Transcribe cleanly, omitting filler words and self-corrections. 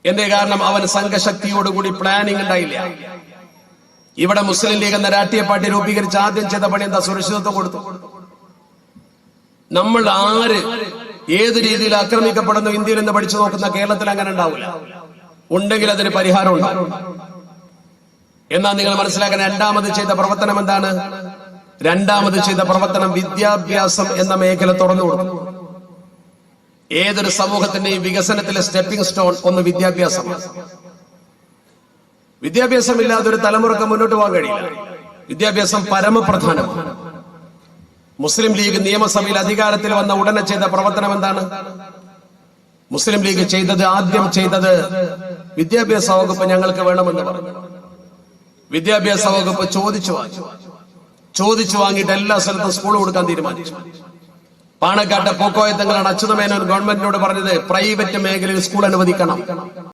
എന്തേ കാരണം അവൻ സംഘശക്തിയോടുകൂടി പ്ലാനിങ് ഉണ്ടായില്ല. ഇവിടെ മുസ്ലിം ലീഗ് എന്ന രാഷ്ട്രീയ പാർട്ടി രൂപീകരിച്ച് ആദ്യം ചെയ്ത പണി എന്താ? സുരക്ഷിതത്വം കൊടുത്തു. നമ്മൾ ആര് ഏത് രീതിയിൽ ആക്രമിക്കപ്പെടുന്നു ഇന്ത്യയിൽ നിന്ന് പഠിച്ചു നോക്കുന്ന കേരളത്തിൽ അങ്ങനെ ഉണ്ടാവില്ല. ഉണ്ടെങ്കിൽ അതിന് പരിഹാരം ഉണ്ടാവും. എന്നാൽ നിങ്ങൾ മനസ്സിലാക്കാൻ രണ്ടാമത് ചെയ്ത പ്രവർത്തനം എന്താണ്? രണ്ടാമത് ചെയ്ത പ്രവർത്തനം വിദ്യാഭ്യാസം എന്ന മേഖല തുറന്നു കൊടുത്തു. ഏതൊരു സമൂഹത്തിന്റെയും വികസനത്തിലെ സ്റ്റെപ്പിംഗ് സ്റ്റോൺ ഒന്ന് വിദ്യാഭ്യാസമാണ്. വിദ്യാഭ്യാസം ഇല്ലാതെ ഒരു തലമുറക്ക് മുന്നോട്ട് പോകാൻ കഴിയില്ല. വിദ്യാഭ്യാസം പരമപ്രധാനമാണ്. മുസ്ലിം ലീഗ് നിയമസഭയിൽ അധികാരത്തിൽ വന്ന ഉടനെ ചെയ്ത പ്രവർത്തനം എന്താണ്? മുസ്ലിം ലീഗ് ആദ്യം ചെയ്തത് വിദ്യാഭ്യാസ വകുപ്പ് ഞങ്ങൾക്ക് വേണമെന്ന് പറഞ്ഞു. വിദ്യാഭ്യാസ വകുപ്പ് ചോദിച്ചു വാങ്ങിയിട്ട് എല്ലാ സ്ഥലത്തും സ്കൂൾ കൊടുക്കാൻ തീരുമാനിച്ചു. പാണക്കാട്ടെ പോക്കോയത്തങ്ങളാണ് അച്യുതമേനോൻ ഗവൺമെന്റിനോട് പറഞ്ഞത് പ്രൈവറ്റ് മേഖലയിൽ സ്കൂൾ അനുവദിക്കണം.